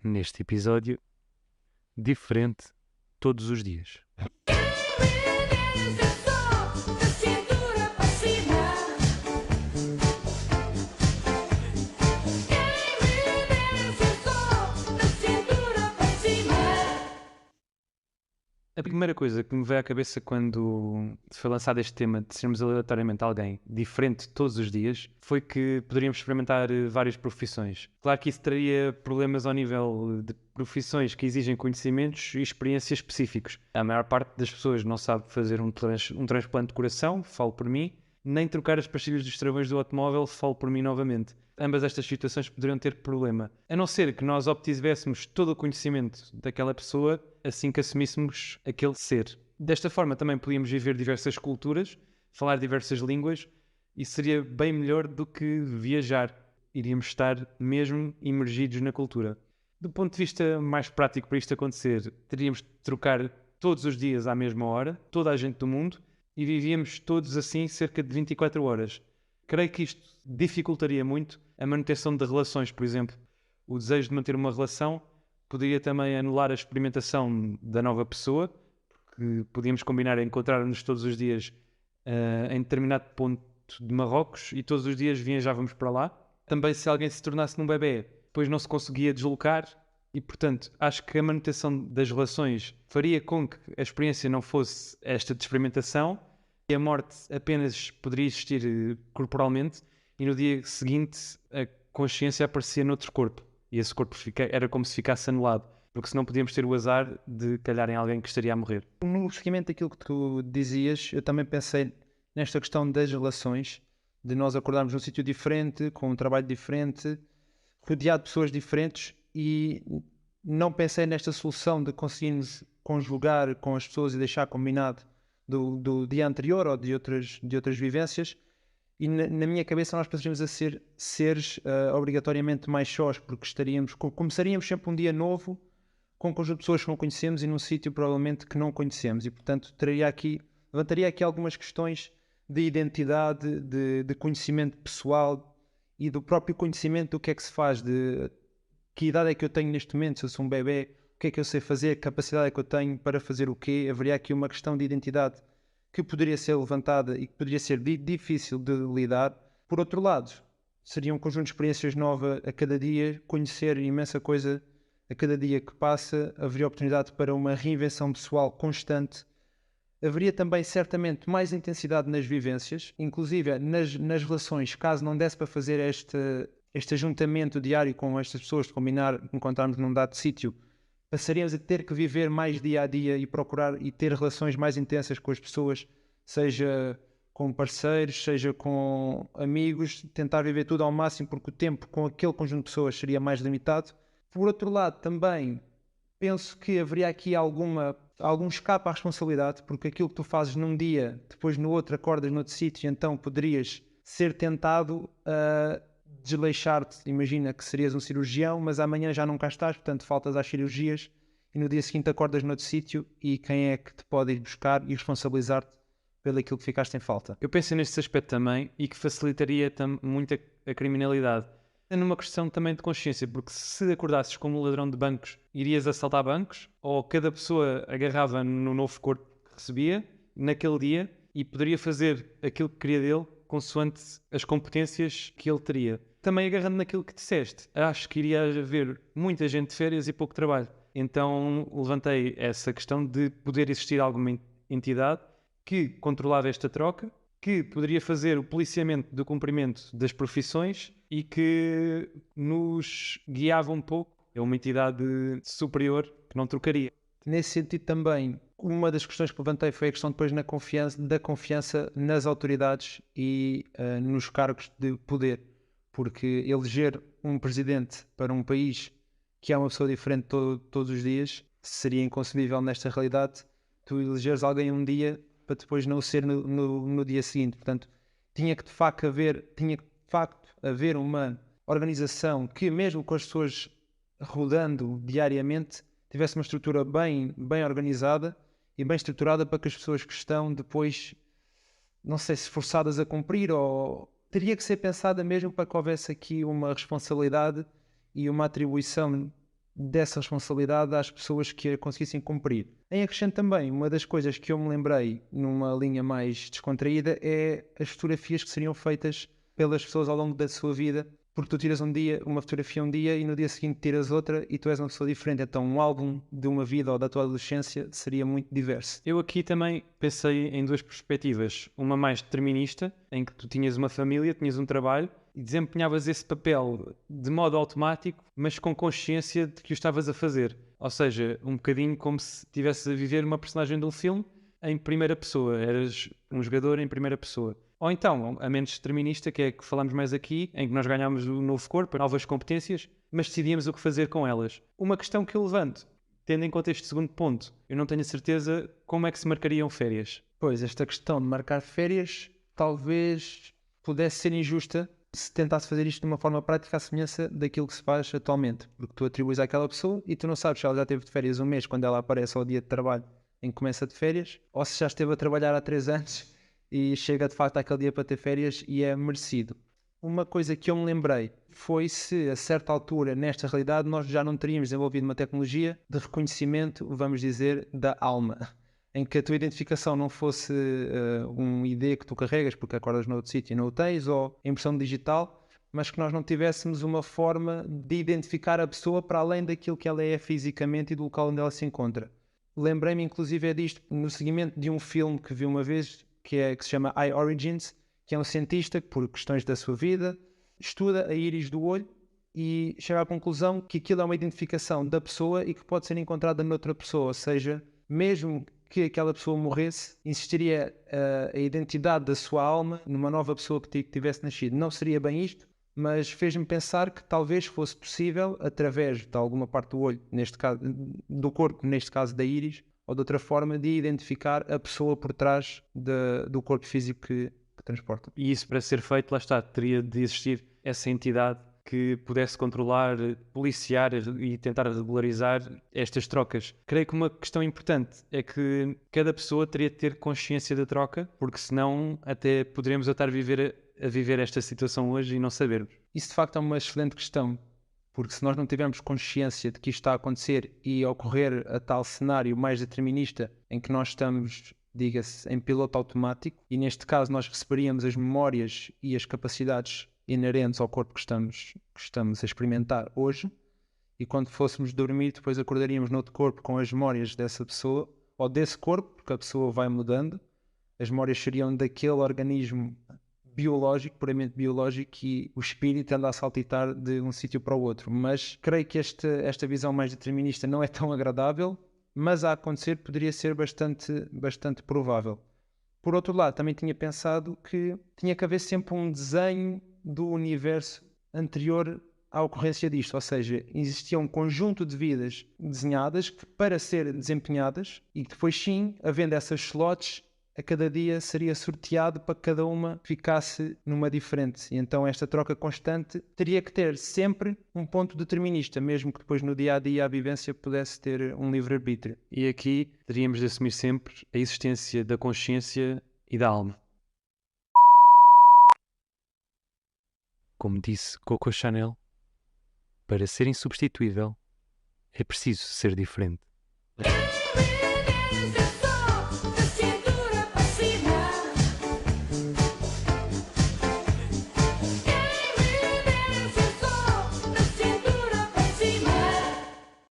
neste episódio, diferente todos os dias. A primeira coisa que me veio à cabeça quando foi lançado este tema de sermos aleatoriamente alguém diferente todos os dias foi que poderíamos experimentar várias profissões. Claro que isso traria problemas ao nível de profissões que exigem conhecimentos e experiências específicos. A maior parte das pessoas não sabe fazer um transplante de coração, falo por mim, nem trocar as pastilhas dos travões do automóvel, falo por mim novamente. Ambas estas situações poderiam ter problema. A não ser que nós obtivéssemos todo o conhecimento daquela pessoa assim que assumíssemos aquele ser. Desta forma também podíamos viver diversas culturas, falar diversas línguas e seria bem melhor do que viajar. Iríamos estar mesmo imergidos na cultura. Do ponto de vista mais prático para isto acontecer, teríamos de trocar todos os dias à mesma hora, toda a gente do mundo, e vivíamos todos assim cerca de 24 horas. Creio que isto dificultaria muito a manutenção de relações, por exemplo. O desejo de manter uma relação poderia também anular a experimentação da nova pessoa, porque podíamos combinar a encontrar-nos todos os dias em determinado ponto de Marrocos e todos os dias viajávamos para lá. Também se alguém se tornasse num bebê, depois não se conseguia deslocar e, portanto, acho que a manutenção das relações faria com que a experiência não fosse esta de experimentação e a morte apenas poderia existir corporalmente e no dia seguinte a consciência aparecia noutro corpo e esse corpo era como se ficasse anulado, porque senão podíamos ter o azar de calhar em alguém que estaria a morrer. No seguimento daquilo que tu dizias, eu também pensei nesta questão das relações, de nós acordarmos num sítio diferente, com um trabalho diferente, rodeado de pessoas diferentes, e não pensei nesta solução de conseguirmos conjugar com as pessoas e deixar combinado do dia anterior ou de outras vivências. E na minha cabeça nós passaríamos a ser seres obrigatoriamente mais sós, porque começaríamos sempre um dia novo com um conjunto de pessoas que não conhecemos e num sítio provavelmente que não conhecemos. E portanto levantaria aqui algumas questões de identidade, de conhecimento pessoal e do próprio conhecimento do que é que se faz, de que idade é que eu tenho neste momento, se eu sou um bebê, o que é que eu sei fazer, que capacidade é que eu tenho para fazer o quê. Haveria aqui uma questão de identidade que poderia ser levantada e que poderia ser difícil de lidar. Por outro lado, seria um conjunto de experiências nova a cada dia, conhecer imensa coisa a cada dia que passa, haveria oportunidade para uma reinvenção pessoal constante. Haveria também certamente mais intensidade nas vivências, inclusive nas relações, caso não desse para fazer este ajuntamento diário com estas pessoas, de combinar, encontrarmos num dado sítio, passaríamos a ter que viver mais dia a dia e procurar e ter relações mais intensas com as pessoas, seja com parceiros, seja com amigos, tentar viver tudo ao máximo, porque o tempo com aquele conjunto de pessoas seria mais limitado. Por outro lado, também penso que haveria aqui algum escape à responsabilidade, porque aquilo que tu fazes num dia, depois no outro acordas noutro sítio, então poderias ser tentado a desleixar-te. Imagina que serias um cirurgião, mas amanhã já não cá estás, portanto faltas às cirurgias e no dia seguinte acordas noutro sítio e quem é que te pode ir buscar e responsabilizar-te pelo aquilo que ficaste em falta? Eu penso neste aspecto também e que facilitaria muito a criminalidade. É numa questão também de consciência, porque se acordasses como ladrão de bancos, irias assaltar bancos, ou cada pessoa agarrava no novo corpo que recebia naquele dia e poderia fazer aquilo que queria dele consoante as competências que ele teria. Também agarrando naquilo que disseste, acho que iria haver muita gente de férias e pouco trabalho. Então levantei essa questão de poder existir alguma entidade que controlava esta troca, que poderia fazer o policiamento do cumprimento das profissões e que nos guiava um pouco. É uma entidade superior que não trocaria. Nesse sentido também, uma das questões que levantei foi a questão depois da confiança nas autoridades e nos cargos de poder, porque eleger um presidente para um país que é uma pessoa diferente todos os dias seria inconcebível nesta realidade. Tu elegeres alguém um dia para depois não o ser no dia seguinte. Portanto, tinha que de facto haver uma organização que, mesmo com as pessoas rodando diariamente, tivesse uma estrutura bem organizada e bem estruturada para que as pessoas que estão depois, não sei se forçadas a cumprir, ou teria que ser pensada mesmo para que houvesse aqui uma responsabilidade e uma atribuição dessa responsabilidade às pessoas que a conseguissem cumprir. Em acrescento também, uma das coisas que eu me lembrei numa linha mais descontraída é as fotografias que seriam feitas pelas pessoas ao longo da sua vida, porque tu tiras uma fotografia um dia e no dia seguinte tiras outra e tu és uma pessoa diferente. Então um álbum de uma vida ou da tua adolescência seria muito diverso. Eu aqui também pensei em duas perspectivas. Uma mais determinista, em que tu tinhas uma família, tinhas um trabalho e desempenhavas esse papel de modo automático, mas com consciência de que o estavas a fazer. Ou seja, um bocadinho como se estivesse a viver uma personagem de um filme em primeira pessoa. Eras um jogador em primeira pessoa. Ou então, a menos determinista, que é a que falamos mais aqui, em que nós ganhámos um novo corpo, novas competências, mas decidíamos o que fazer com elas. Uma questão que eu levanto, tendo em conta este segundo ponto, eu não tenho a certeza como é que se marcariam férias. Pois, esta questão de marcar férias talvez pudesse ser injusta se tentasse fazer isto de uma forma prática à semelhança daquilo que se faz atualmente. Porque tu atribuis àquela pessoa e tu não sabes se ela já teve de férias um mês quando ela aparece ao dia de trabalho em que começa de férias, ou se já esteve a trabalhar há 3 anos e chega de facto àquele dia para ter férias e é merecido. Uma coisa que eu me lembrei foi se a certa altura, nesta realidade, nós já não teríamos desenvolvido uma tecnologia de reconhecimento, vamos dizer, da alma, em que a tua identificação não fosse um ID que tu carregas porque acordas noutro sítio e não o tens, ou impressão digital, mas que nós não tivéssemos uma forma de identificar a pessoa para além daquilo que ela é fisicamente e do local onde ela se encontra. Lembrei-me inclusive disto no seguimento de um filme que vi uma vez, que se chama Eye Origins, que é um cientista que, por questões da sua vida, estuda a íris do olho e chega à conclusão que aquilo é uma identificação da pessoa e que pode ser encontrada noutra pessoa, ou seja, mesmo que aquela pessoa morresse, existiria a identidade da sua alma numa nova pessoa que tivesse nascido. Não seria bem isto, mas fez-me pensar que talvez fosse possível, através de alguma parte do olho, neste caso, do corpo, neste caso da íris, ou de outra forma, de identificar a pessoa por trás do corpo físico que transporta. E isso, para ser feito, lá está, teria de existir essa entidade que pudesse controlar, policiar e tentar regularizar estas trocas. Creio que uma questão importante é que cada pessoa teria de ter consciência da troca, porque senão até poderíamos estar a viver esta situação hoje e não sabermos. Isso de facto é uma excelente questão, porque se nós não tivermos consciência de que isto está a acontecer e ocorrer a tal cenário mais determinista em que nós estamos, diga-se, em piloto automático, e neste caso nós receberíamos as memórias e as capacidades inerentes ao corpo que estamos a experimentar hoje, e quando fôssemos dormir depois acordaríamos noutro corpo com as memórias dessa pessoa, ou desse corpo, porque a pessoa vai mudando, as memórias seriam daquele organismo biológico, puramente biológico, e o espírito anda a saltitar de um sítio para o outro. Mas creio que esta visão mais determinista não é tão agradável, mas a acontecer poderia ser bastante provável. Por outro lado, também tinha pensado que tinha que haver sempre um desenho do universo anterior à ocorrência disto, ou seja, existia um conjunto de vidas desenhadas para ser desempenhadas e depois sim, havendo essas slots, a cada dia seria sorteado para que cada uma ficasse numa diferente. E então esta troca constante teria que ter sempre um ponto determinista, mesmo que depois no dia-a-dia a vivência pudesse ter um livre-arbítrio. E aqui teríamos de assumir sempre a existência da consciência e da alma. Como disse Coco Chanel, para ser insubstituível é preciso ser diferente.